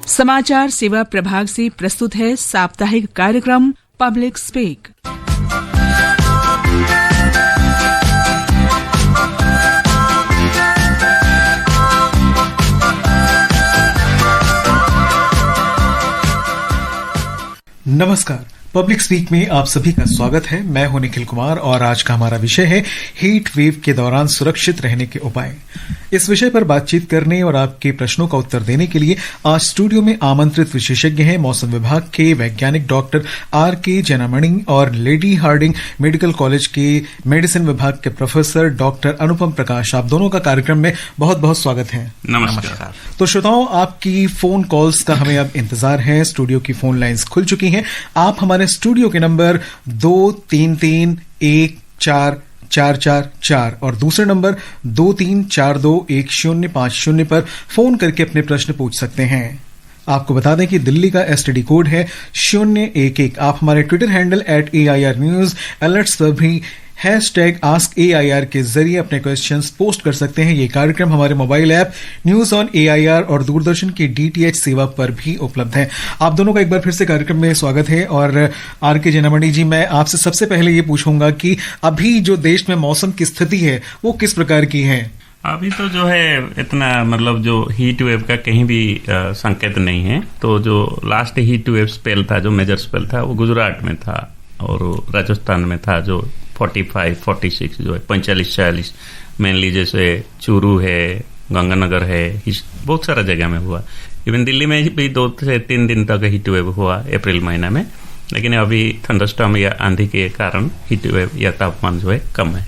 समाचार सेवा प्रभाग से प्रस्तुत है साप्ताहिक कार्यक्रम पब्लिक स्पीक। नमस्कार, पब्लिक स्पीक में आप सभी का स्वागत है। मैं हूं निखिल कुमार और आज का हमारा विषय है हीट वेव के दौरान सुरक्षित रहने के उपाय। इस विषय पर बातचीत करने और आपके प्रश्नों का उत्तर देने के लिए आज स्टूडियो में आमंत्रित विशेषज्ञ हैं मौसम विभाग के वैज्ञानिक डॉक्टर R.K. जनामणि और लेडी हार्डिंग मेडिकल कॉलेज के मेडिसिन विभाग के प्रोफेसर डॉक्टर अनुपम प्रकाश। आप दोनों का कार्यक्रम में बहुत बहुत स्वागत है। नमस्कार। तो श्रोताओं, आपकी फोन कॉल्स का हमें अब इंतजार है। स्टूडियो की फोन लाइंस खुल चुकी हैं। आप हमारे स्टूडियो के नंबर 2331444 और दूसरे नंबर 23421050 पर फोन करके अपने प्रश्न पूछ सकते हैं। आपको बता दें कि दिल्ली का एसटीडी कोड है 011। आप हमारे Twitter handle @AIR News alerts पर भी #AskAIR के जरिए अपने क्वेश्चंस पोस्ट कर सकते हैं। ये कार्यक्रम हमारे mobile app news on AIR और दूरदर्शन की DTH सेवा पर भी उपलब्ध है। आप दोनों का एक बार फिर से कार्यक्रम में स्वागत है। और R.K. जनामणि जी, मैं आपसे सबसे पहले ये पूछूंगा कि अभी जो देश में मौसम की स्थिति है वो किस प्रकार की है? अभी तो जो है इतना जो हीट वेव का कहीं भी संकेत नहीं है। तो जो लास्ट हीट वेव स्पेल था, जो मेजर स्पेल था, वो गुजरात में था और राजस्थान में था, जो 45, 46 जो है 45-46 मेनली, जैसे चूरू है, गंगानगर है, बहुत सारा जगह में हुआ। इवन दिल्ली में भी 2 से 3 दिन तक हीट वेव हुआ अप्रैल महीना में। लेकिन अभी थंडरस्टॉर्म या आंधी के कारण हीट वेव या तापमान जो है कम है।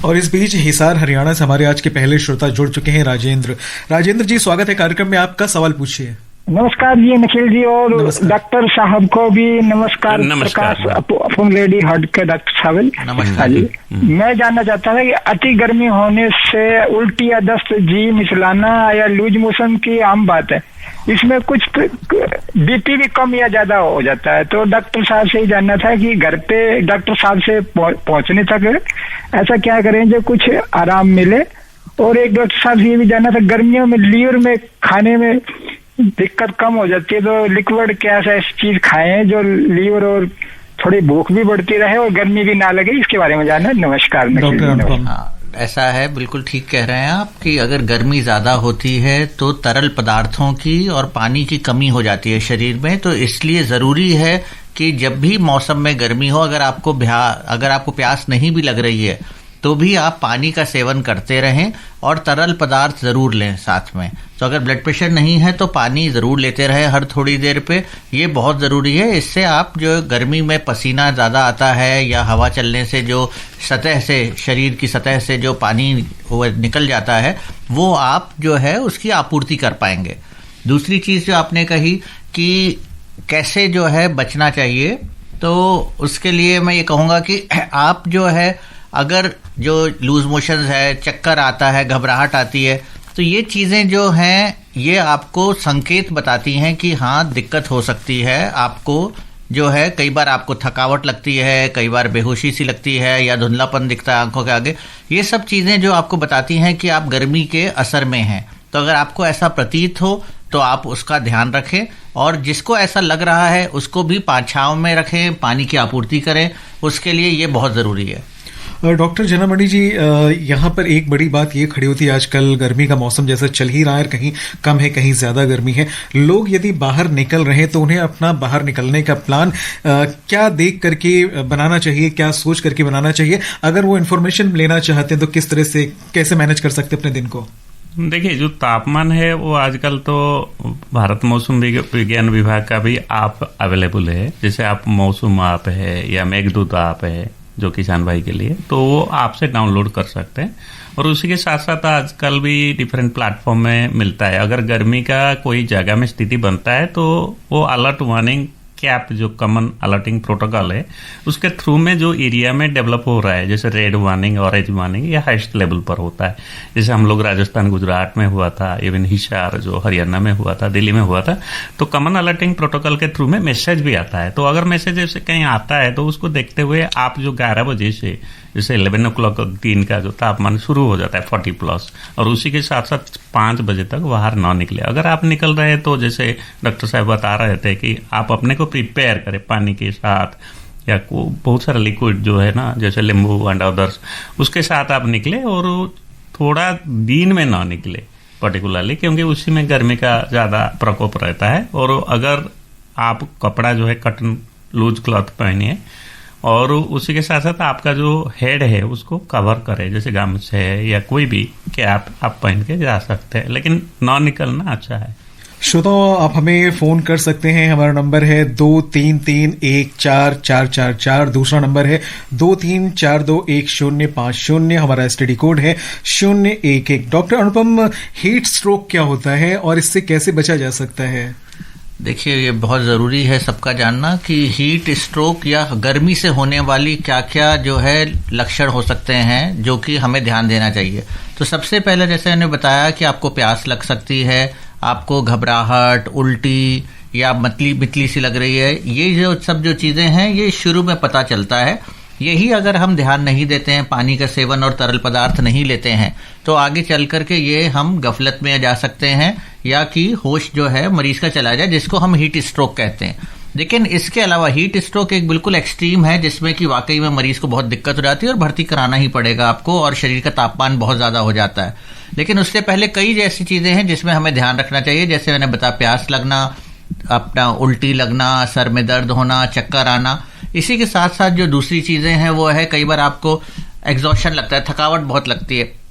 और इस बीच हिसार हरियाणा से हमारे आज के पहले श्रोता जुड़ चुके हैं, राजेंद्र जी, स्वागत है कार्यक्रम में। आपका सवाल पूछिए। नमस्कार जी निखिल जी, और डॉक्टर साहब को भी नमस्कार। प्रकाश फ्रॉम लेडी हार्ट के डॉक्टर साहब, नमस्कार जी। मैं जानना चाहता था कि अति गर्मी होने से उल्टी या दस्त, जी मिचलाना या लूज मोशन की आम बात है। इसमें कुछ बीपी भी कम या ज्यादा हो जाता है। तो डॉक्टर साहब से ही जानना था कि घर पे डॉक्टर साहब से पहुंचने तक ऐसा क्या करें जो कुछ आराम मिले। और एक डॉक्टर साहब से ये भी जानना था, गर्मियों में लीवर में खाने में दिक्कत कम हो जाती है, तो लिक्विड क्या ऐसा चीज खाएं जो लीवर और थोड़ी भूख भी बढ़ती रहे और गर्मी भी ना लगे, इसके बारे में जानना। नमस्कार डॉक्टर। ऐसा है, बिल्कुल ठीक कह रहे हैं आप कि अगर गर्मी ज्यादा होती है तो तरल पदार्थों की और पानी की कमी हो जाती है शरीर में। तो इसलिए जरूरी है कि जब भी मौसम में गर्मी हो, अगर आपको प्यास नहीं भी लग रही है तो भी आप पानी का सेवन करते रहें और तरल पदार्थ जरूर लें साथ में। तो अगर ब्लड प्रेशर नहीं है तो पानी जरूर लेते रहें हर थोड़ी देर पे, ये बहुत जरूरी है। इससे आप जो गर्मी में पसीना ज्यादा आता है या हवा चलने से जो सतह से, शरीर की सतह से जो पानी निकल जाता है, वो आप जो है उसकी आपूर्ति कर पाएंगे। दूसरी चीज जो आपने कही कि कैसे जो है बचना चाहिए, तो उसके लिए मैं ये कहूँगा कि आप जो है अगर जो लूज मोशंस है, चक्कर आता है, घबराहट आती है, तो ये चीज़ें जो हैं ये आपको संकेत बताती हैं कि हाँ दिक्कत हो सकती है। आपको जो है कई बार आपको थकावट लगती है, कई बार बेहोशी सी लगती है या धुंधलापन दिखता है आंखों के आगे। ये सब चीज़ें जो आपको बताती हैं कि आप गर्मी के असर में हैं। तो अगर आपको ऐसा प्रतीत हो तो आप उसका ध्यान रखें, और जिसको ऐसा लग रहा है उसको भी छांव में रखें, पानी की आपूर्ति करें, उसके लिए ये बहुत ज़रूरी है। डॉक्टर जनामणि जी, यहाँ पर एक बड़ी बात ये खड़ी होती है, आजकल गर्मी का मौसम जैसा चल ही रहा है, कहीं कम है कहीं ज्यादा गर्मी है। लोग यदि बाहर निकल रहे हैं तो उन्हें अपना बाहर निकलने का प्लान क्या देख करके बनाना चाहिए, क्या सोच करके बनाना चाहिए? अगर वो इन्फॉर्मेशन लेना चाहते हैं तो किस तरह से, कैसे मैनेज कर सकते हैं अपने दिन को? देखिए, जो तापमान है वो आजकल तो भारत मौसम विज्ञान विभाग का भी ऐप अवेलेबल है। जैसे आप मौसम ऐप है या मेघदूत ऐप है जो किसान भाई के लिए, तो वो ऐप से डाउनलोड कर सकते हैं। और उसी के साथ साथ आजकल भी डिफरेंट प्लेटफॉर्म में मिलता है। अगर गर्मी का कोई जगह में स्थिति बनता है तो वो अलर्ट वार्निंग कैप जो कॉमन अलर्टिंग प्रोटोकॉल है उसके थ्रू में जो एरिया में डेवलप हो रहा है, जैसे रेड वार्निंग, ऑरेंज वार्निंग, या हाईएस्ट लेवल पर होता है। जैसे हम लोग राजस्थान, गुजरात में हुआ था, इवन हिसार जो हरियाणा में हुआ था, दिल्ली में हुआ था, तो कॉमन अलर्टिंग प्रोटोकॉल के थ्रू में मैसेज भी आता है। तो अगर मैसेज ऐसे कहीं आता है तो उसको देखते हुए आप जो 11 बजे से जैसे 11 o'clock दिन का जो तापमान शुरू हो जाता है 40+, और उसी के साथ साथ 5 बजे तक बाहर ना निकले। अगर आप निकल रहे हैं तो जैसे डॉक्टर साहब बता रहे थे कि आप अपने को प्रिपेयर करें पानी के साथ, या बहुत सारा लिक्विड जो है ना, जैसे नींबू एंड अदर्स, उसके साथ आप निकले, और थोड़ा दिन में ना निकले पर्टिकुलरली, क्योंकि उसी में गर्मी का ज़्यादा प्रकोप रहता है। और अगर आप कपड़ा जो है कॉटन लूज क्लॉथ पहनिए, और उसी के साथ साथ आपका जो हेड है उसको कवर करें, जैसे गमछे है या कोई भी कैप आप पहन के जा सकते हैं, लेकिन ना निकलना अच्छा है। श्रोताओं, आप हमें फोन कर सकते हैं। हमारा नंबर है 23314444, दूसरा नंबर है 23421050, हमारा एसटीडी कोड है 011। डॉक्टर अनुपम, हीट स्ट्रोक क्या होता है और इससे कैसे बचा जा सकता है? देखिए, ये बहुत ज़रूरी है सबका जानना कि हीट स्ट्रोक या गर्मी से होने वाली क्या क्या जो है लक्षण हो सकते हैं जो कि हमें ध्यान देना चाहिए। तो सबसे पहले जैसे मैंने बताया कि आपको प्यास लग सकती है, आपको घबराहट, उल्टी या मतली सी लग रही है, ये जो सब जो चीज़ें हैं ये शुरू में पता चलता है। यही अगर हम ध्यान नहीं देते हैं, पानी का सेवन और तरल पदार्थ नहीं लेते हैं, तो आगे चल करके ये हम गफलत में जा सकते हैं, या कि होश जो है मरीज का चला जाए, जिसको हम हीट स्ट्रोक कहते हैं। लेकिन इसके अलावा हीट स्ट्रोक एक बिल्कुल एक्सट्रीम है, जिसमें कि वाकई में मरीज को बहुत दिक्कत हो जाती है और भर्ती कराना ही पड़ेगा आपको, और शरीर का तापमान बहुत ज़्यादा हो जाता है। लेकिन उससे पहले कई जैसी चीज़ें हैं जिसमें हमें ध्यान रखना चाहिए। जैसे मैंने बताया, प्यास लगना, अपना उल्टी लगना, सर में दर्द होना, चक्कर आना। इसी के साथ साथ जो दूसरी चीज़ें हैं वो है, कई बार आपको एग्जॉशन लगता है, थकावट बहुत लगती है,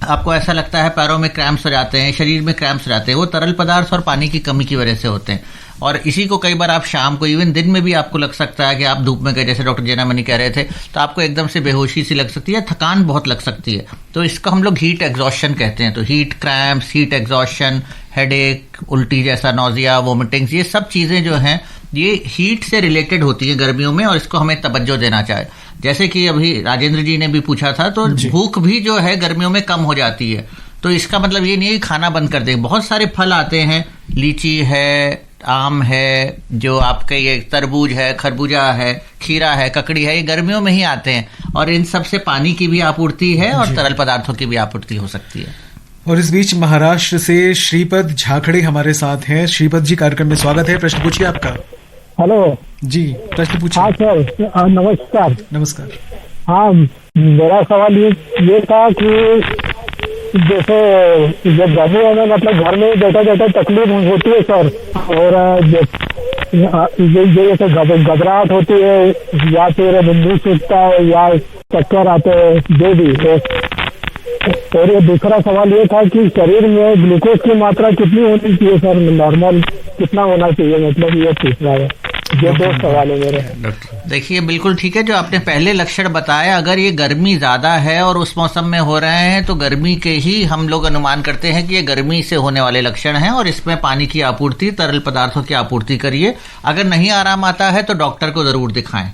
आपको ऐसा लगता है पैरों में क्रैम्प्स हो जाते हैं, शरीर में क्रैम्प्स हो जाते हैं, वो तरल पदार्थ और पानी की कमी की वजह से होते हैं। और इसी को कई बार आप शाम को, इवन दिन में भी आपको लग सकता है कि आप धूप में गए, जैसे डॉक्टर जेना मनी कह रहे थे, तो आपको एकदम से बेहोशी सी लग सकती है, थकान बहुत लग सकती है। तो इसका हम लोग हीट एग्जॉशन कहते हैं। तो heat cramps, heat exhaustion, headache, उल्टी जैसा, नौजिया, वोमिटिंग्स, ये सब चीज़ें जो हैं ये हीट से रिलेटेड होती है गर्मियों में, और इसको हमें तवज्जो देना चाहिए। जैसे कि अभी राजेंद्र जी ने भी पूछा था, तो भूख भी जो है गर्मियों में कम हो जाती है। तो इसका मतलब ये नहीं है कि खाना बंद कर दें। बहुत सारे फल आते हैं, लीची है, आम है, जो आपके ये तरबूज है, खरबूजा है, खीरा है, ककड़ी है, ये गर्मियों में ही आते हैं, और इन सब से पानी की भी आपूर्ति है और तरल पदार्थों की भी आपूर्ति हो सकती है। और इस बीच महाराष्ट्र से श्रीपद झाखड़े हमारे साथ हैं। श्रीपद जी, कार्यक्रम में स्वागत है, प्रश्न पूछिए आपका। हेलो जी, प्रश्न पूछिए। हाँ सर, नमस्कार। नमस्कार। हाँ, मेरा सवाल ये था कि जैसे जब गर्मी में मतलब घर में बैठे बैठे तकलीफ होती है सर, और जैसे घबराहट होती है, या फिर नींद सूखता है, या चक्कर आते हैं, जो भी है। और ये दूसरा सवाल ये था कि शरीर में ग्लूकोज की मात्रा कितनी होनी चाहिए सर, नॉर्मल कितना होना चाहिए, मतलब ये पूछना है। ये दो सवाल है मेरे। देखिए, बिल्कुल ठीक है जो आपने पहले लक्षण बताया। अगर ये गर्मी ज्यादा है और उस मौसम में हो रहे हैं, तो गर्मी के ही हम लोग अनुमान करते हैं कि ये गर्मी से होने वाले लक्षण हैं, और इसमें पानी की आपूर्ति, तरल पदार्थों की आपूर्ति करिए। अगर नहीं आराम आता है तो डॉक्टर को जरूर दिखाएं।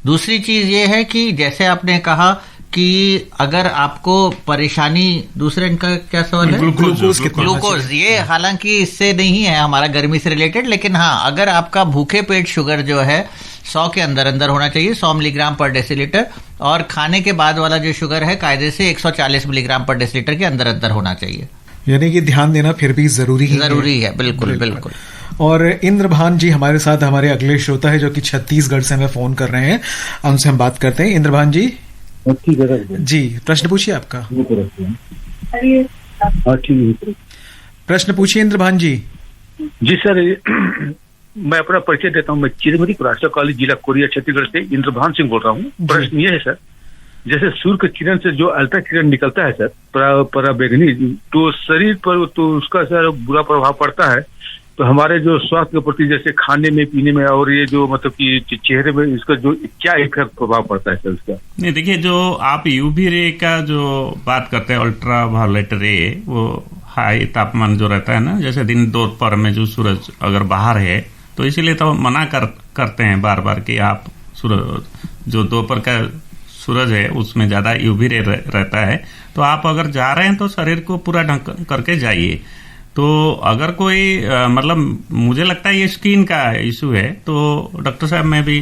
दूसरी चीज ये है कि जैसे आपने कहा कि अगर आपको परेशानी, दूसरे इनका क्या सवाल है, ग्लूकोज, ये हालांकि इससे नहीं है हमारा गर्मी से रिलेटेड, लेकिन हाँ, अगर आपका भूखे पेट शुगर जो है 100 के अंदर अंदर होना चाहिए, 100 मिलीग्राम पर डेसीलीटर, और खाने के बाद वाला जो शुगर है कायदे से 140 मिलीग्राम पर डेसीलीटर के अंदर अंदर होना चाहिए। यानी कि ध्यान देना फिर भी जरूरी है। बिल्कुल बिल्कुल। और इंद्रभान जी हमारे साथ, हमारे अगले श्रोता है जो कि छत्तीसगढ़ से हमें फोन कर रहे हैं, उनसे हम बात करते हैं। इंद्रभान जी जी, प्रश्न पूछिए आपका। प्रश्न पूछिए इंद्रभान जी। जी सर, मैं अपना परिचय देता हूँ। मैं चिरमरी राष्ट्रीय कॉलेज, जिला कोरिया, छत्तीसगढ़ से इंद्रभान सिंह बोल रहा हूँ। प्रश्न ये है सर, जैसे सूर्य के किरण से जो अल्ट्रा किरण निकलता है सर, पराबैंगनी, तो शरीर पर तो उसका सर बुरा प्रभाव पड़ता है, तो हमारे जो स्वास्थ्य के प्रति, जैसे खाने में, पीने में, और ये जो मतलब कि चेहरे में, इसका जो क्या इफेक्ट प्रभाव पड़ता है सर उसका? नहीं, देखिए, जो आप यूवी रे का जो बात करते हैं, अल्ट्रा वायलेट रे, वो हाई तापमान जो रहता है ना, जैसे दिन दोपहर में जो सूरज अगर बाहर है, तो इसीलिए तो मना करते हैं बार बार कि आप सूरज जो दोपहर का सूरज है उसमें ज्यादा यूवी रे रहता है, तो आप अगर जा रहे हैं तो शरीर को पूरा ढक करके जाइए। तो अगर कोई मतलब मुझे लगता है ये स्किन का इशू है, तो डॉक्टर साहब मैं भी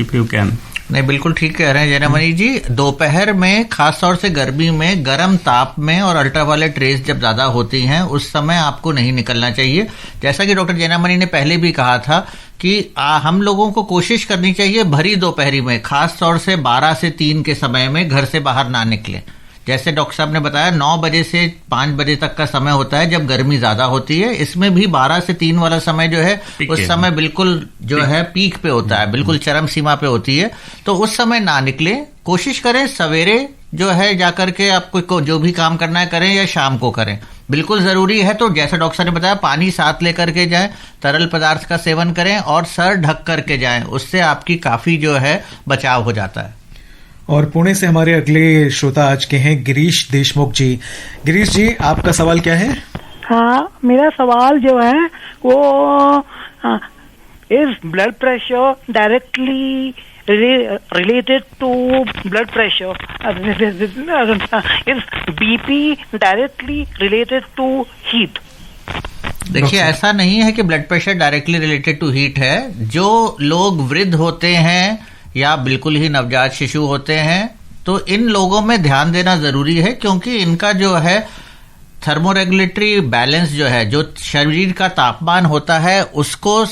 इफ यू कैन। नहीं, बिल्कुल ठीक कह रहे हैं जैनामणि जी। दोपहर में खास तौर से गर्मी में गर्म ताप में और अल्ट्रावायलेट रेज जब ज्यादा होती हैं उस समय आपको नहीं निकलना चाहिए। जैसा कि डॉक्टर जैनामणि ने पहले भी कहा था कि हम लोगों को कोशिश करनी चाहिए भरी दोपहरी में, खास तौर से 12 से 3 के समय में घर से बाहर ना निकलें। जैसे डॉक्टर साहब ने बताया 9 बजे से 5 बजे तक का समय होता है जब गर्मी ज्यादा होती है। इसमें भी 12 से 3 वाला समय जो है उस समय बिल्कुल जो है पीक पे होता है, बिल्कुल चरम सीमा पे होती है। तो उस समय ना निकले, कोशिश करें सवेरे जो है जाकर के आपको जो भी काम करना है करें या शाम को करें, बिल्कुल जरूरी है। तो जैसा डॉक्टर साहब ने बताया पानी साथ लेकर के जाएं, तरल पदार्थ का सेवन करें और सर ढक करके जाएं, उससे आपकी काफी जो है बचाव हो जाता है। और पुणे से हमारे अगले श्रोता आज के हैं गिरीश देशमुख जी। गिरीश जी, आपका सवाल क्या है? हाँ, मेरा सवाल जो है वो is blood pressure directly related to blood pressure, is BP directly related to heat? देखिए, ऐसा नहीं है कि blood pressure directly related to heat है। जो लोग वृद्ध होते हैं या बिल्कुल ही नवजात शिशु होते हैं तो इन लोगों में ध्यान देना जरूरी है, क्योंकि इनका जो है थर्मोरेगुलेटरी बैलेंस जो है, जो शरीर का तापमान होता है उसको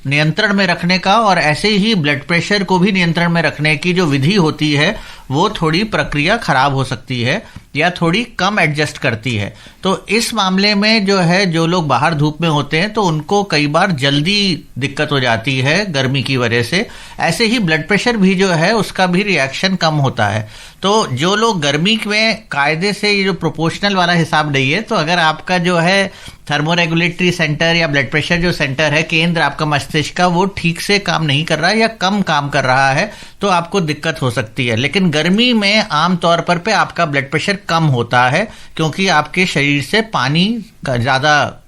नियंत्रण में रखने का और ऐसे ही ब्लड प्रेशर को भी नियंत्रण में रखने की जो विधि होती है वो थोड़ी प्रक्रिया खराब हो सकती है या थोड़ी कम एडजस्ट करती है। तो इस मामले में जो है जो लोग बाहर धूप में होते हैं तो उनको कई बार जल्दी दिक्कत हो जाती है गर्मी की वजह से। ऐसे ही ब्लड प्रेशर भी जो है उसका भी रिएक्शन कम होता है। तो जो लोग गर्मी में कायदे से ये जो प्रोपोर्शनल वाला हिसाब नहीं है, तो अगर आपका जो है थर्मोरेगुलेटरी सेंटर या ब्लड प्रेशर जो सेंटर है, केंद्र आपका मस्तिष्क का, वो ठीक से काम नहीं कर रहा है या कम काम कर रहा है तो आपको दिक्कत हो सकती है। लेकिन गर्मी में आमतौर पर पे आपका ब्लड प्रेशर कम होता है क्योंकि आपके शरीर से पानी का ज्यादा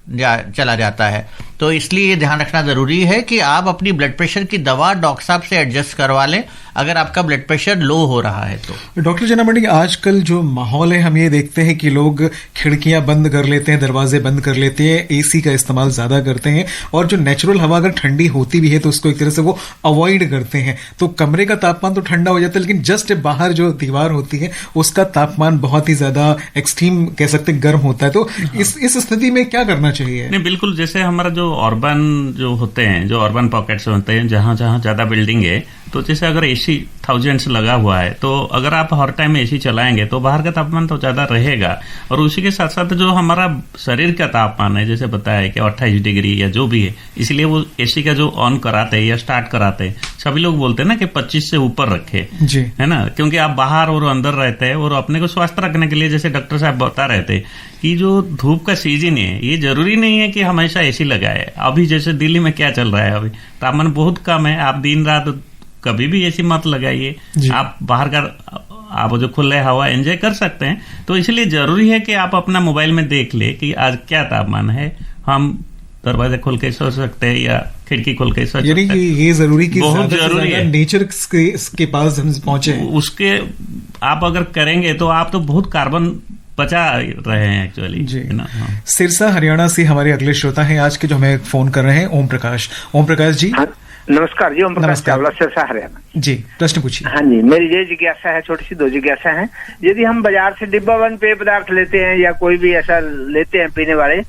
चला जाता है। तो इसलिए ये ध्यान रखना जरूरी है कि आप अपनी ब्लड प्रेशर की दवा डॉक्टर साहब से एडजस्ट करवा लें अगर आपका ब्लड प्रेशर लो हो रहा है तो। डॉक्टर जैनामणि, आजकल जो माहौल है हम ये देखते हैं कि लोग खिड़कियां बंद कर लेते हैं, दरवाजे बंद कर लेते हैं, एसी का इस्तेमाल ज्यादा करते हैं और जो नेचुरल हवा अगर ठंडी होती भी है तो उसको एक तरह से वो अवॉइड करते हैं। तो कमरे का तापमान तो ठंडा हो जाता है लेकिन जस्ट बाहर जो दीवार होती है उसका तापमान बहुत ही ज्यादा एक्सट्रीम कह सकते हैं गर्म होता है। तो इस स्थिति में क्या करना चाहिए? नहीं, बिल्कुल, जैसे हमारा जो अर्बन जो होते हैं, जो अर्बन पॉकेट्स होते हैं जहां जहां ज्यादा बिल्डिंग है, तो जैसे अगर एसी थाउजेंड्स लगा हुआ है तो अगर आप हर टाइम एसी चलाएंगे तो बाहर का तापमान तो ज्यादा रहेगा। और उसी के साथ साथ जो हमारा शरीर का तापमान है, जैसे बताया कि 28 डिग्री या जो भी है, इसलिए वो एसी का जो ऑन कराते हैं या स्टार्ट कराते हैं सभी लोग बोलते हैं ना कि 25 से ऊपर रखे, है ना, क्योंकि आप बाहर और अंदर रहते हैं और अपने को स्वस्थ रखने के लिए जैसे डॉक्टर साहब बता रहे थे कि जो धूप का सीजन है ये जरूरी नहीं है कि हमेशा एसी लगाए। अभी जैसे दिल्ली में क्या चल रहा है, अभी तापमान बहुत कम है, आप दिन रात कभी भी एसी मत लगाइए, आप बाहर का आप जो खुले हवा एंजॉय कर सकते हैं। तो इसलिए जरूरी है कि आप अपना मोबाइल में देख ले कि आज क्या तापमान है, हम दरवाजे खोल के सो सकते हैं या खिड़की खोल के सो सकते हैं। ये जरूरी कि बहुत जरूरी है नेचर के पास हम पहुंचे, उसके आप अगर करेंगे तो आप तो बहुत कार्बन बचा रहे हैं एक्चुअली जी। सिरसा हरियाणा से हमारे अगले श्रोता हैं आज के जो हमें फोन कर रहे हैं, ओम प्रकाश। ओम प्रकाश जी, नमस्कार जी। ओम प्रकाश चावला, सिरसा हरियाणा जी। प्रश्न पूछिए। हाँ जी, मेरी ये जिज्ञासा है, छोटी सी 2 जिज्ञासा है। यदि हम बाजार से डिब्बा बंद पेय पदार्थ लेते हैं या कोई भी ऐसा लेते हैं पीने वाले,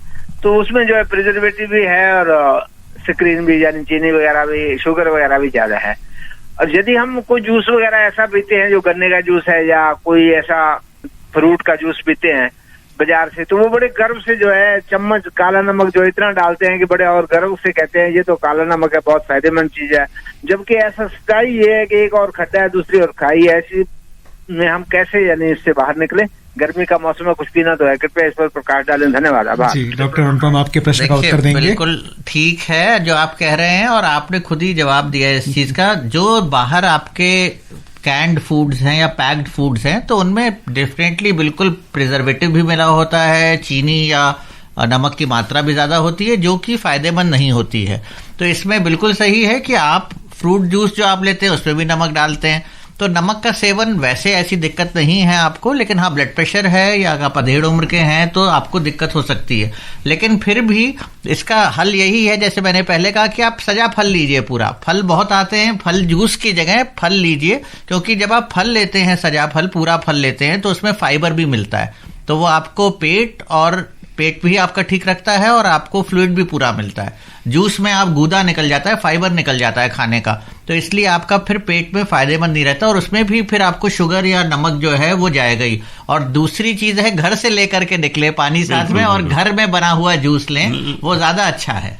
तो उसमें जो है प्रिजर्वेटिव भी है और स्क्रीन भी, यानी चीनी वगैरह भी, शुगर वगैरह भी ज्यादा है। और यदि हम कोई जूस वगैरह ऐसा पीते हैं जो गन्ने का जूस है या कोई ऐसा फ्रूट का जूस पीते हैं बाजार से, तो वो बड़े गर्व से जो है चम्मच काला नमक जो इतना डालते हैं कि बड़े और गर्व से कहते हैं ये तो काला नमक है, बहुत फायदेमंद चीज है। जबकि ऐसा सच्चाई ये है कि एक और खट्टा है दूसरी और खाई है। ऐसी में हम कैसे यानी इससे बाहर निकले? गर्मी का मौसम में कुछ पीना तो है, कृपया इस पर प्रकाश डालें। धन्यवाद। आभार जी। डॉक्टर अनुपम, आपके प्रश्न का उत्तर देंगे। बिल्कुल ठीक है जो आप कह रहे हैं और आपने खुद ही जवाब दिया इस चीज का। जो बाहर आपके कैंड फूड्स हैं या पैक्ड फूड्स हैं तो उनमें डेफिनेटली बिल्कुल प्रिजर्वेटिव भी मिला होता है, चीनी या नमक की मात्रा भी ज़्यादा होती है, जो कि फ़ायदेमंद नहीं होती है। तो इसमें बिल्कुल सही है कि आप फ्रूट जूस जो आप लेते हैं उसमें भी नमक डालते हैं, तो नमक का सेवन वैसे ऐसी दिक्कत नहीं है आपको, लेकिन हाँ ब्लड प्रेशर है या आप अधेड़ उम्र के हैं तो आपको दिक्कत हो सकती है। लेकिन फिर भी इसका हल यही है, जैसे मैंने पहले कहा, कि आप सजा फल लीजिए। पूरा फल बहुत आते हैं, फल जूस की जगह फल लीजिए, क्योंकि जब आप फल लेते हैं, सजा फल, पूरा फल लेते हैं, तो उसमें फाइबर भी मिलता है, तो वो आपको पेट भी आपका ठीक रखता है और आपको फ्लूइड भी पूरा मिलता है। जूस में आप गूदा निकल जाता है, फाइबर निकल जाता है खाने का, तो इसलिए आपका फिर पेट में फायदेमंद नहीं रहता और उसमें भी फिर आपको शुगर या नमक जो है वो जाएगा ही। और दूसरी चीज है, घर से लेकर के निकले पानी साथ में और घर में बना हुआ जूस लें, वो ज्यादा अच्छा है।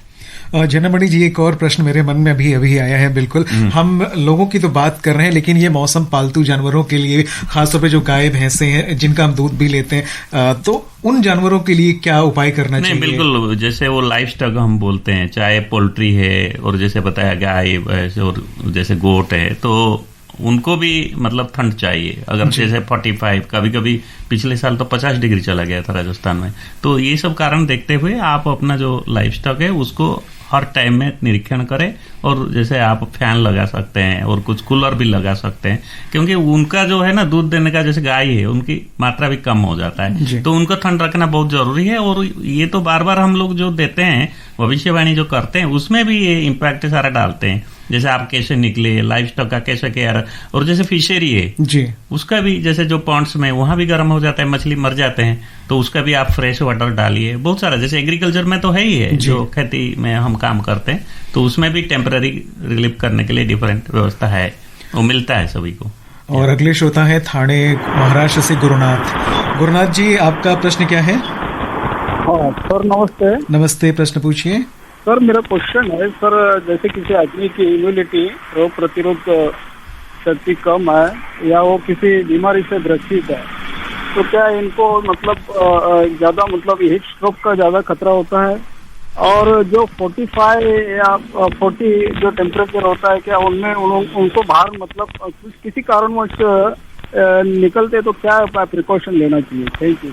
जनमणि जी, एक और प्रश्न मेरे मन में अभी आया है। बिल्कुल, हम लोगों की तो बात कर रहे हैं, लेकिन ये मौसम पालतू जानवरों के लिए, खासतौर पे जो गाय भैंसे हैं जिनका हम दूध भी लेते हैं, तो उन जानवरों के लिए क्या उपाय करना चाहिए? बिल्कुल, जैसे वो लाइफ स्टॉक हम बोलते हैं, चाहे पोल्ट्री है और जैसे बताया गाय और जैसे गोट है, तो उनको भी मतलब ठंड चाहिए। अगर जैसे 45, कभी कभी पिछले साल तो 50 डिग्री चला गया था राजस्थान में, तो ये सब कारण देखते हुए आप अपना जो लाइफ स्टॉक है उसको हर टाइम में निरीक्षण करें। और जैसे आप फैन लगा सकते हैं और कुछ कूलर भी लगा सकते हैं, क्योंकि उनका जो है ना दूध देने का, जैसे गाय है उनकी मात्रा भी कम हो जाता है, तो उनको ठंड रखना बहुत जरूरी है। और ये तो बार बार हम लोग जो देते हैं, भविष्यवाणी जो करते हैं, उसमें भी ये इम्पैक्ट सारा डालते हैं। जैसे आप कैसे निकले, लाइफ स्टॉक का कैसे केयर, और जैसे फिशरी है जी, उसका भी जैसे जो पॉन्ड्स में वहां भी गर्म हो जाता है, मछली मर जाते हैं, तो उसका भी आप फ्रेश वाटर डालिए। बहुत सारा, जैसे एग्रीकल्चर में तो है ही है, जो खेती में हम काम करते हैं, तो उसमें भी टेम्पररी रिलीफ करने के लिए डिफरेंट व्यवस्था है, वो मिलता है सभी को। और अगले श्रोता है थाने महाराष्ट्र से गुरुनाथ जी, आपका प्रश्न क्या है? हाँ सर, नमस्ते। नमस्ते, प्रश्न पूछिए। सर, मेरा क्वेश्चन है सर, जैसे किसी आदमी की इम्यूनिटी, रोग प्रतिरोध शक्ति कम है या वो किसी बीमारी से ग्रसित है, तो क्या इनको मतलब ज्यादा मतलब हीट स्ट्रोक का ज्यादा खतरा होता है? और जो 45 या 40 जो टेम्परेचर होता है, क्या उनमें उनको बाहर मतलब किसी कारणवश निकलते तो क्या प्रिकॉशन लेना चाहिए? Thank you.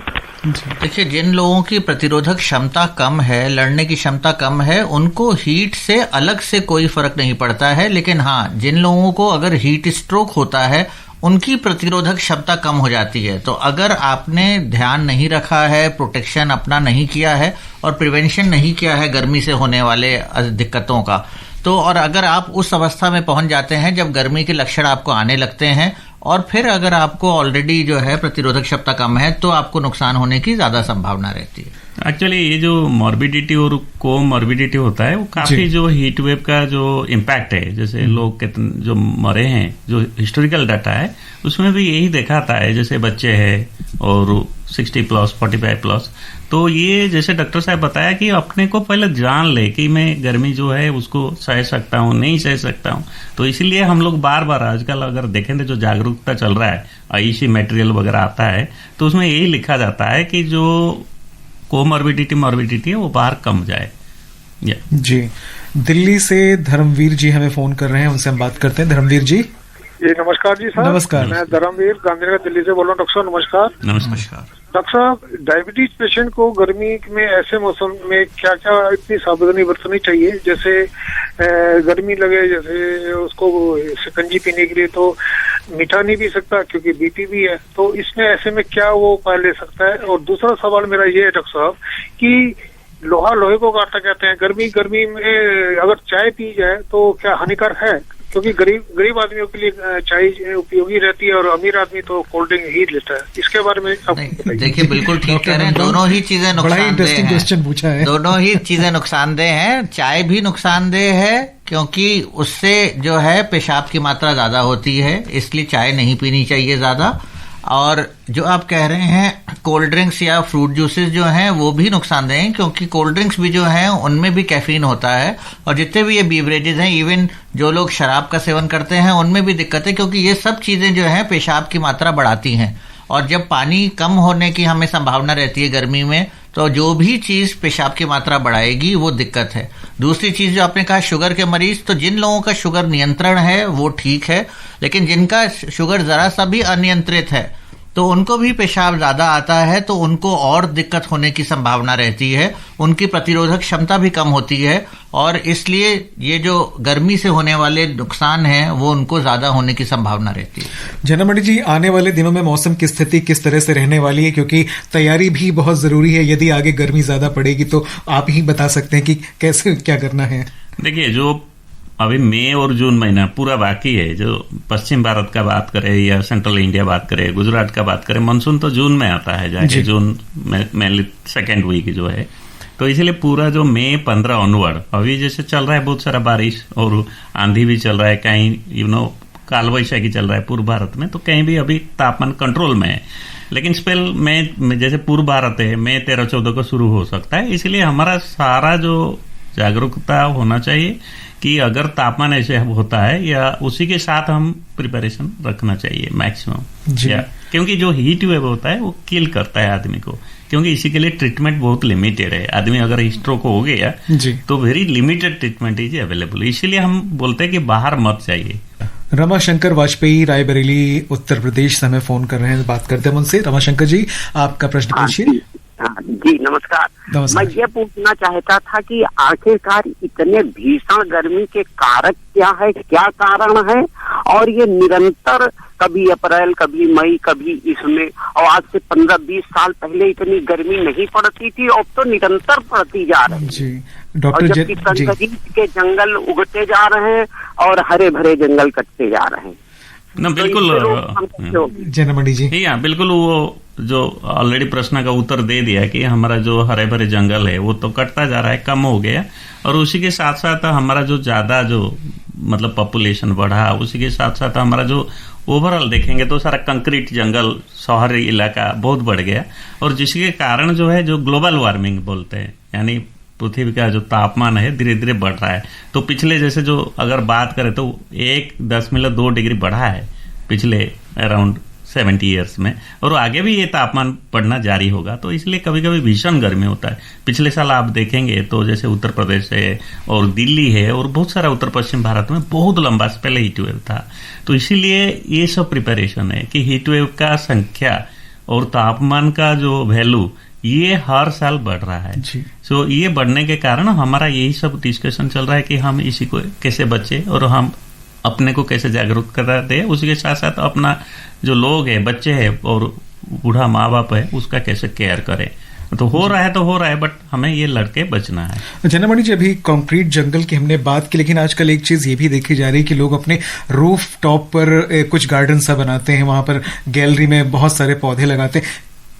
देखिए, जिन लोगों की प्रतिरोधक क्षमता कम है, लड़ने की क्षमता कम है, उनको हीट से अलग से कोई फर्क नहीं पड़ता है। लेकिन हाँ, जिन लोगों को अगर हीट स्ट्रोक होता है, उनकी प्रतिरोधक क्षमता कम हो जाती है। तो अगर आपने ध्यान नहीं रखा है, प्रोटेक्शन अपना नहीं किया है और प्रिवेंशन नहीं किया है गर्मी से होने वाले दिक्कतों का, तो और अगर आप उस अवस्था में पहुंच जाते हैं जब गर्मी के लक्षण आपको आने लगते हैं, और फिर अगर आपको ऑलरेडी जो है प्रतिरोधक क्षमता कम है, तो आपको नुकसान होने की ज्यादा संभावना रहती है। एक्चुअली ये जो मॉर्बिडिटी और कोमॉर्बिडिटी होता है, वो काफी जो हीट वेव का जो इम्पैक्ट है, जैसे लोग कितने जो मरे हैं, जो हिस्टोरिकल डाटा है उसमें भी यही दिखाता है। जैसे बच्चे हैं और 60+, 45+, तो ये जैसे डॉक्टर साहब बताया कि अपने को पहले जान ले कि मैं गर्मी जो है उसको सह सकता हूँ, नहीं सह सकता हूँ। तो इसीलिए हम लोग बार बार आजकल अगर देखें तो जो जागरूकता चल रहा है, आईसी मटेरियल वगैरह आता है, तो उसमें यही लिखा जाता है कि जो कोमॉर्बिडिटी है वो बाहर कम जाए। जी, दिल्ली से धर्मवीर जी हमें फोन कर रहे हैं, उनसे हम बात करते हैं। धर्मवीर जी। जी नमस्कार जी सर। नमस्कार, मैं धर्मवीर गांधीनगर दिल्ली से बोल रहा हूँ। डॉक्टर साहब नमस्कार। नमस्कार डॉक्टर साहब, डायबिटीज पेशेंट को गर्मी में ऐसे मौसम में क्या क्या इतनी सावधानी बरतनी चाहिए? जैसे गर्मी लगे, जैसे उसको शिकंजी पीने के लिए तो मीठा नहीं पी सकता क्योंकि बीपी भी है, तो इसमें ऐसे में क्या वो उपाय ले सकता है? और दूसरा सवाल मेरा ये है डॉक्टर साहब कि लोहा लोहे को काटता कहते हैं, गर्मी में अगर चाय पी जाए तो क्या हानिकारक है? क्योंकि गरीब आदमियों के लिए चाय उपयोगी रहती है और अमीर आदमी तो कोल्ड ड्रिंक ही लेता है। इसके बारे में आप देखिए, बिल्कुल ठीक कह रहे हैं, दोनों ही चीजें नुकसानदेह हैं। दोनों ही चीजें नुकसानदेह हैं। चाय भी नुकसानदेह है क्योंकि उससे जो है पेशाब की मात्रा ज्यादा होती है, इसलिए चाय नहीं पीनी चाहिए ज्यादा। और जो आप कह रहे हैं कोल्ड ड्रिंक्स या फ्रूट जूसेस जो हैं वो भी नुकसानदेह हैं, क्योंकि कोल्ड ड्रिंक्स भी जो हैं उनमें भी कैफीन होता है, और जितने भी ये बीवरेजेस हैं, इवन जो लोग शराब का सेवन करते हैं उनमें भी दिक्कत है, क्योंकि ये सब चीजें जो हैं पेशाब की मात्रा बढ़ाती हैं। और जब पानी कम होने की हमें संभावना रहती है गर्मी में, तो जो भी चीज पेशाब की मात्रा बढ़ाएगी वो दिक्कत है। दूसरी चीज जो आपने कहा शुगर के मरीज, तो जिन लोगों का शुगर नियंत्रण है वो ठीक है, लेकिन जिनका शुगर जरा सा भी अनियंत्रित है तो उनको भी पेशाब ज्यादा आता है, तो उनको और दिक्कत होने की संभावना रहती है, उनकी प्रतिरोधक क्षमता भी कम होती है, और इसलिए ये जो गर्मी से होने वाले नुकसान हैं वो उनको ज्यादा होने की संभावना रहती है। जनामणि जी, आने वाले दिनों में मौसम की स्थिति किस तरह से रहने वाली है, क्योंकि तैयारी भी बहुत जरूरी है। यदि आगे गर्मी ज्यादा पड़ेगी तो आप ही बता सकते हैं कि कैसे क्या करना है। देखिए, जो अभी मई और जून महीना पूरा बाकी है, जो पश्चिम भारत का बात करें या सेंट्रल इंडिया बात करें, गुजरात का बात करें, मानसून तो जून में आता है जाके, जून में सेकेंड वीक जो है। तो इसलिए पूरा जो मई 15 ऑनवर्ड अभी जैसे चल रहा है, बहुत सारा बारिश और आंधी भी चल रहा है, कहीं काल वैशाखी चल रहा है पूर्व भारत में, तो कहीं भी अभी तापमान कंट्रोल में है। लेकिन स्पेल में जैसे पूर्व भारत है, मई 13-14 को शुरू हो सकता है। इसलिए हमारा सारा जो जागरूकता होना चाहिए कि अगर तापमान ऐसे होता है या उसी के साथ हम प्रिपरेशन रखना चाहिए मैक्सिमम, क्योंकि जो हीट वेव होता है वो किल करता है आदमी को, क्योंकि इसी के लिए ट्रीटमेंट बहुत लिमिटेड है। आदमी अगर स्ट्रोक हो गया तो very limited treatment is available, इसीलिए हम बोलते हैं कि बाहर मत जाइए। रमाशंकर वाजपेयी रायबरेली उत्तर प्रदेश से हमें फोन कर रहे हैं, बात करते हैं उनसे। रमाशंकर जी, आपका प्रश्न पूछिए। जी नमस्कार। मैं ये पूछना चाहता था कि आखिरकार इतने भीषण गर्मी के कारक क्या है, क्या कारण है, और ये निरंतर कभी अप्रैल कभी मई कभी इसमें, और आज से 15-20 साल पहले इतनी गर्मी नहीं पड़ती थी, अब तो निरंतर पड़ती जा रही है। जी डॉक्टर जबकि कंकरीट के जंगल उगते जा रहे हैं और हरे भरे जंगल कटते जा रहे हैं। ना बिल्कुल जनमणि जी, बिल्कुल वो जो ऑलरेडी प्रश्न का उत्तर दे दिया कि हमारा जो हरे भरे जंगल है वो तो कटता जा रहा है, कम हो गया, और उसी के साथ साथ हमारा जो ज्यादा जो मतलब पॉपुलेशन बढ़ा, उसी के साथ साथ हमारा जो ओवरऑल देखेंगे तो सारा कंक्रीट जंगल शहरी इलाका बहुत बढ़ गया, और जिसके कारण जो है जो ग्लोबल वार्मिंग बोलते हैं, यानी पृथ्वी का जो तापमान है धीरे धीरे बढ़ रहा है। तो पिछले जैसे जो अगर बात करें तो 1.2 डिग्री बढ़ा है पिछले अराउंड 70 ईयर्स में, और आगे भी ये तापमान बढ़ना जारी होगा। तो इसलिए कभी कभी भीषण गर्मी होता है। पिछले साल आप देखेंगे तो जैसे उत्तर प्रदेश है और दिल्ली है और बहुत सारा उत्तर पश्चिम भारत में बहुत लंबा पहले हीट वेव था। तो इसीलिए ये सब प्रिपरेशन है कि हीट वेव का संख्या और तापमान का जो वैल्यू ये हर साल बढ़ रहा है। सो ये बढ़ने के कारण हमारा यही सब डिस्कशन चल रहा है कि हम इसी को कैसे बचे और हम अपने को कैसे जागरूक करा दे, उसी के साथ साथ अपना जो लोग है, बच्चे हैं और बूढ़ा माँ बाप है, उसका कैसे केयर करें। तो हो रहा है, बट हमें ये लड़के बचना है। जनमणि जी, अभी कंक्रीट जंगल की हमने बात की, लेकिन आजकल एक चीज ये भी देखी जा रही है कि लोग अपने रूफ टॉप पर कुछ गार्डन सा बनाते हैं, वहां पर गैलरी में बहुत सारे पौधे लगाते हैं।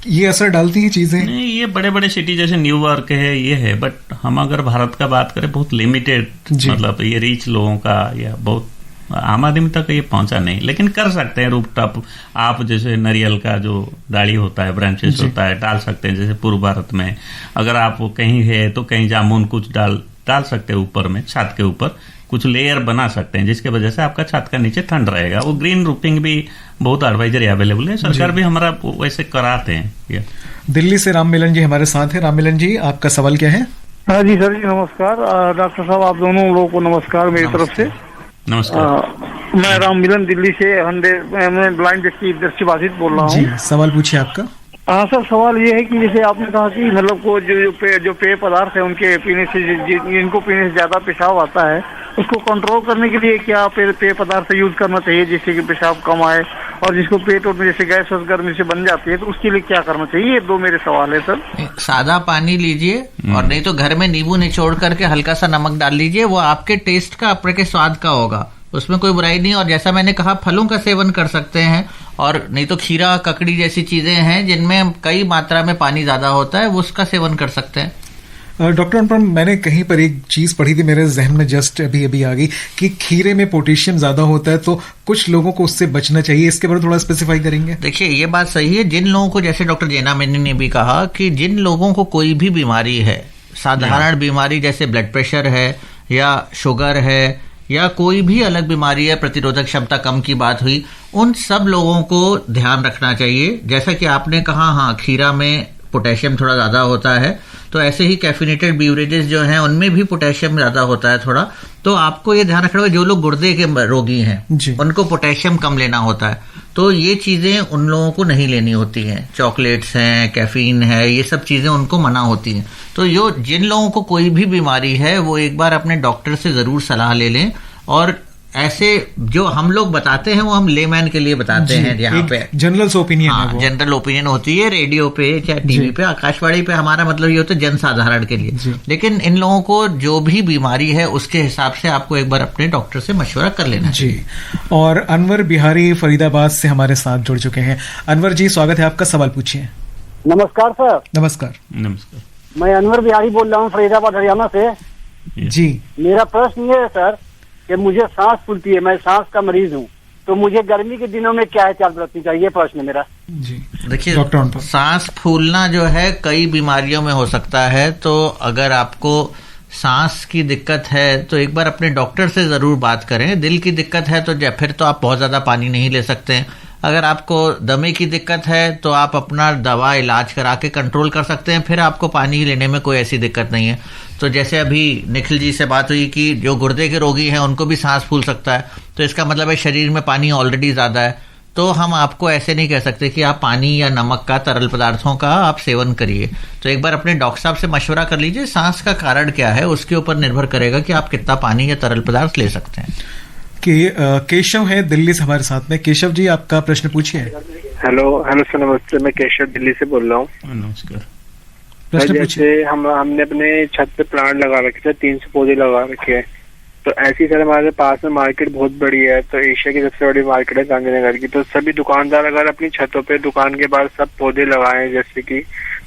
ये असर डालती है चीजें? नहीं, ये बड़े बड़े सिटी जैसे न्यूयॉर्क है, ये है, बट हम अगर भारत का बात करें बहुत लिमिटेड, मतलब ये रिच लोगों का या बहुत आम आदमी तक ये पहुंचा नहीं, लेकिन कर सकते हैं। रूफटॉप आप जैसे नारियल का जो डाली होता है, ब्रांचेस होता है, डाल सकते हैं। जैसे पूर्व भारत में अगर आप कहीं है तो कहीं जामुन कुछ डाल सकते हैं, ऊपर में छत के ऊपर कुछ लेयर बना सकते हैं, जिसके वजह से आपका छत का नीचे ठंड रहेगा। वो ग्रीन रूफिंग भी बहुत एडवाइजरी अवेलेबल है, सरकार भी हमारा वैसे कराते हैं। दिल्ली से राम मिलन जी हमारे साथ है। राम मिलन जी, आपका सवाल क्या है? हाँ जी सर जी, नमस्कार। डॉक्टर साहब, आप दोनों लोगों को नमस्कार मेरी तरफ से। नमस्कार। मैं राम मिलन दिल्ली से मैं ब्लाइंड व्यक्ति दृष्टिबाधित बोल रहा हूँ। सवाल पूछिए आपका। हाँ सर, सवाल ये है कि जैसे आपने कहा कि मतलब को जो पेय पदार्थ है उनके पीने से जिनको पीने से ज्यादा पेशाब आता है, उसको कंट्रोल करने के लिए क्या पेय पदार्थ यूज करना चाहिए जिससे कि पेशाब कम आए, और जिसको पेट में जैसे गैस और गर्मी से बन जाती है तो उसके लिए क्या करना चाहिए? ये दो मेरे सवाल है सर। सादा पानी लीजिए और नहीं तो घर में नींबू निचोड़ करके हल्का सा नमक डाल लीजिए, वो आपके टेस्ट का, आपके स्वाद का होगा, उसमें कोई बुराई नहीं। और जैसा मैंने कहा, फलों का सेवन कर सकते हैं, और नहीं तो खीरा, ककड़ी जैसी चीजें हैं जिनमें कई मात्रा में पानी ज्यादा होता है, वो उसका सेवन कर सकते हैं। डॉक्टर अनुपम, मैंने कहीं पर एक चीज पढ़ी थी, मेरे जहन में जस्ट अभी आ गई कि खीरे में पोटेशियम ज्यादा होता है, तो कुछ लोगों को उससे बचना चाहिए। इसके बारे में थोड़ा स्पेसिफाई करेंगे? देखिए, ये बात सही है। जिन लोगों को, जैसे डॉक्टर जैनामणि ने भी कहा कि जिन लोगों को कोई भी बीमारी है, साधारण बीमारी जैसे ब्लड प्रेशर है या शुगर है या कोई भी अलग बीमारी है, प्रतिरोधक क्षमता कम की बात हुई, उन सब लोगों को ध्यान रखना चाहिए। जैसा कि आपने कहा, हाँ, खीरा में पोटेशियम थोड़ा ज्यादा होता है, तो ऐसे ही कैफिनेटेड बीवरेजेस जो हैं उनमें भी पोटेशियम ज्यादा होता है थोड़ा। तो आपको ये ध्यान रखना होगा, जो लोग गुर्दे के रोगी हैं उनको पोटेशियम कम लेना होता है, तो ये चीजें उन लोगों को नहीं लेनी होती हैं। चॉकलेट्स हैं, कैफीन है, ये सब चीजें उनको मना होती हैं। तो जिन लोगों को कोई भी बीमारी है वो एक बार अपने डॉक्टर से जरूर सलाह ले लें। और ऐसे जो हम लोग बताते हैं वो हम लेमैन के लिए बताते हैं, जहाँ पे जनरल ओपिनियन है वो। जनरल ओपिनियन होती है रेडियो पे चाहे टीवी पे, आकाशवाणी पे हमारा मतलब ये होता है जनसाधारण के लिए। लेकिन इन लोगों को जो भी बीमारी है उसके हिसाब से आपको एक बार अपने डॉक्टर से मशवरा कर लेना जी। और अनवर बिहारी फरीदाबाद से हमारे साथ जुड़ चुके हैं। अनवर जी, स्वागत है आपका, सवाल पूछिए। नमस्कार सर। नमस्कार। नमस्कार। मैं अनवर बिहारी बोल रहा हूँ फरीदाबाद हरियाणा से जी। मेरा प्रश्न ये है सर कि मुझे सांस फूलती है, मैं सांस का मरीज हूँ, तो मुझे गर्मी के दिनों में क्या एहतियात बरतनी चाहिए, प्रश्न मेरा जी। देखिए, सांस फूलना जो है कई बीमारियों में हो सकता है। तो अगर आपको सांस की दिक्कत है तो एक बार अपने डॉक्टर से जरूर बात करें। दिल की दिक्कत है तो फिर तो आप बहुत ज्यादा पानी नहीं ले सकते हैं। अगर आपको दमे की दिक्कत है तो आप अपना दवा इलाज करा के कंट्रोल कर सकते हैं, फिर आपको पानी लेने में कोई ऐसी दिक्कत नहीं है। तो जैसे अभी निखिल जी से बात हुई कि जो गुर्दे के रोगी हैं उनको भी सांस फूल सकता है, तो इसका मतलब है शरीर में पानी ऑलरेडी ज्यादा है। तो हम आपको ऐसे नहीं कह सकते कि आप पानी या नमक का, तरल पदार्थों का आप सेवन करिए। तो एक बार अपने डॉक्टर साहब से मशवरा कर लीजिए, सांस का कारण क्या है उसके ऊपर निर्भर करेगा कि आप कितना पानी या तरल पदार्थ ले सकते हैं। केशव है दिल्ली से हमारे साथ में। केशव जी, आपका प्रश्न पूछिए। हेलो सर, नमस्ते। मैं केशव दिल्ली से बोल रहा हूँ। नमस्कार। जैसे हमने अपने छत पे प्लांट लगा रखे थे, 300 पौधे लगा रखे हैं। तो ऐसी सर हमारे पास में मार्केट बहुत बड़ी है, तो एशिया की सबसे बड़ी मार्केट है गांधीनगर की। तो सभी दुकानदार अगर अपनी छतों पे दुकान के बाहर सब पौधे लगाए, जैसे कि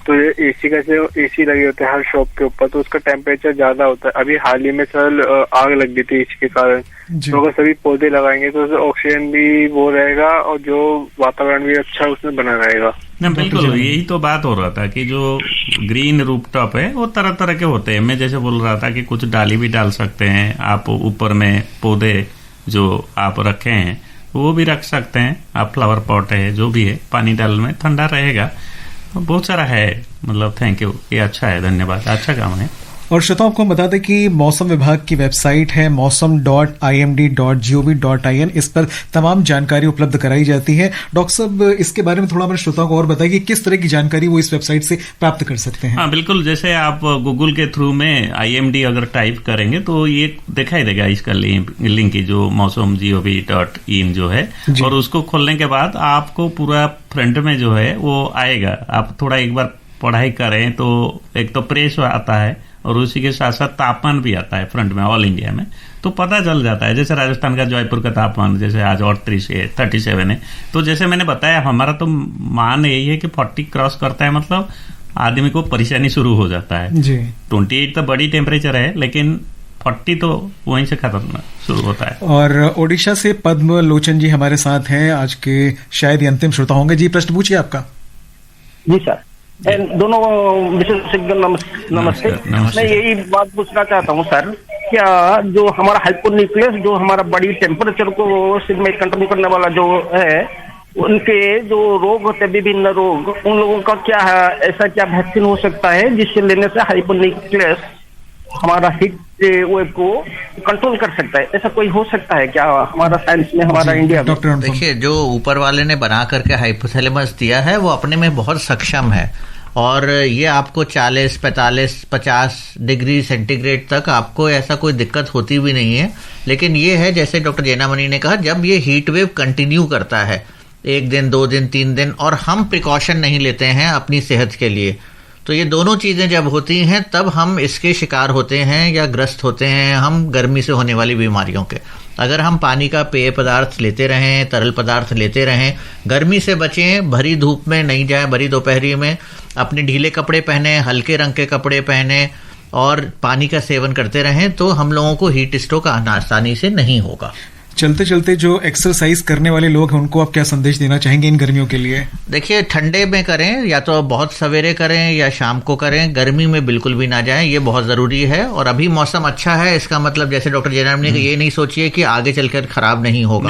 तो एसी कैसे एसी लगे होते हैं हर शॉप के ऊपर, तो उसका टेम्परेचर ज्यादा होता है। अभी हाल ही में सर आग लग गई थी इसके कारण। तो अगर सभी पौधे लगाएंगे तो ऑक्सीजन भी वो रहेगा और जो वातावरण भी अच्छा उसमें बना रहेगा। बिल्कुल, यही तो बात हो रहा था कि जो ग्रीन रूफटॉप है वो तरह तरह के होते हैं। मैं जैसे बोल रहा था कि कुछ डाली भी डाल सकते हैं आप, ऊपर में पौधे जो आप रखे हैं वो भी रख सकते हैं आप। फ्लावर पॉट है, जो भी है, पानी डालने में ठंडा रहेगा। बहुत सारा है, मतलब थैंक यू, ये अच्छा है, धन्यवाद, अच्छा काम है। और श्रोताओं को बता दें कि मौसम विभाग की वेबसाइट है मौसम.imd.gov.in। इस पर तमाम जानकारी उपलब्ध कराई जाती है। डॉक्टर साहब, इसके बारे में थोड़ा हमारे श्रोताओं को और बताइए किस तरह की जानकारी वो इस वेबसाइट से प्राप्त कर सकते हैं। हाँ बिल्कुल, जैसे आप गूगल के थ्रू में IMD अगर टाइप करेंगे तो ये दिखाई देगा इसका लिंक जो मौसम.gov.in जो है, और उसको खोलने के बाद आपको पूरा फ्रंट में जो है वो आएगा। आप थोड़ा एक बार पढ़ाई करें तो एक तो प्रेस आता है और उसी के साथ साथ तापमान भी आता है फ्रंट में, ऑल इंडिया में, तो पता चल जाता है। जैसे राजस्थान का जयपुर का तापमान जैसे आज 37 है, तो जैसे मैंने बताया हमारा तो मान यही है कि 40 क्रॉस करता है मतलब आदमी को परेशानी शुरू हो जाता है जी। 28 तो बड़ी टेम्परेचर है, लेकिन 40 तो वहीं से खत्म शुरू होता है। और ओडिशा से पद्म लोचन जी हमारे साथ हैं, आज के शायद अंतिम श्रोता होंगे। जी, प्रश्न पूछिए आपका। जी सर, दोनों विशेषज्ञ नमस्ते। मैं यही बात पूछना चाहता हूँ सर, क्या जो हमारा हाइपोन्यूक्लियस जो हमारा बॉडी टेम्परेचर को में कंट्रोल करने वाला जो है, उनके जो रोग होते हैं, विभिन्न रोग, उन लोगों का क्या है, ऐसा क्या वैक्सीन हो सकता है जिससे लेने से हाइपोन्यूक्लियस हमारा हीट वेव को कंट्रोल कर सकता है? ऐसा कोई हो सकता है क्या हमारा साइंस में, हमारा इंडिया में? देखिए, जो ऊपर वाले ने बना करके हाइपोथैलेमस दिया है वो अपने में बहुत सक्षम है, और ये आपको 40, 45, 50 डिग्री सेंटीग्रेड तक आपको ऐसा कोई दिक्कत होती भी नहीं है। लेकिन ये है, जैसे डॉक्टर जैनामणि ने कहा, जब ये हीट वेव कंटिन्यू करता है 1 दिन, 2 दिन, 3 दिन, और हम प्रिकॉशन नहीं लेते हैं अपनी सेहत के लिए, तो ये दोनों चीजें जब होती हैं तब हम इसके शिकार होते हैं या ग्रस्त होते हैं हम गर्मी से होने वाली बीमारियों के। अगर हम पानी का पेय पदार्थ लेते रहें, तरल पदार्थ लेते रहें, गर्मी से बचें, भरी धूप में नहीं जाएं, भरी दोपहरी में अपने ढीले कपड़े पहने, हल्के रंग के कपड़े पहने और पानी का सेवन करते रहें, तो हम लोगों को हीट स्ट्रोक आसानी से नहीं होगा। चलते चलते जो एक्सरसाइज करने वाले लोग हैं उनको आप क्या संदेश देना चाहेंगे इन गर्मियों के लिए? देखिए, ठंडे में करें, या तो बहुत सवेरे करें या शाम को करें, गर्मी में बिल्कुल भी ना जाएं, ये बहुत जरूरी है। और अभी मौसम अच्छा है, इसका मतलब जैसे डॉक्टर जयराम ने ये नहीं सोचिए कि आगे चलकर खराब नहीं होगा,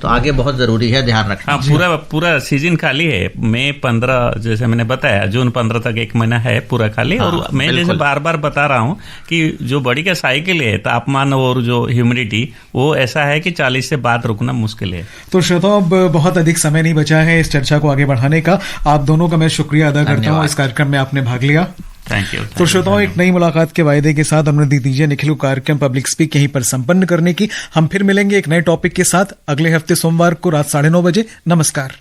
तो आगे बहुत जरूरी है, ध्यान रखना। पूरा सीजन खाली है। मई 15 जैसे मैंने बताया, जून 15 तक 1 महीना है पूरा खाली। और मैं जैसे बार बार बता रहा हूँ कि जो बॉडी का साइकिल है, तापमान और जो ह्यूमिडिटी, वो ऐसा है कि 40 से बात रुकना मुश्किल है। तो श्रोताओं, अब बहुत अधिक समय नहीं बचा है इस चर्चा को आगे बढ़ाने का। आप दोनों का मैं शुक्रिया अदा करता हूँ, इस कार्यक्रम में आपने भाग लिया। Thank you. तो श्रोताओं, एक नई मुलाकात के वायदे के साथ अनुमति दीजिए निखिल को कार्यक्रम पब्लिक स्पीक यहीं पर संपन्न करने की। हम फिर मिलेंगे एक नए टॉपिक के साथ अगले हफ्ते सोमवार को रात 9:30 बजे। नमस्कार।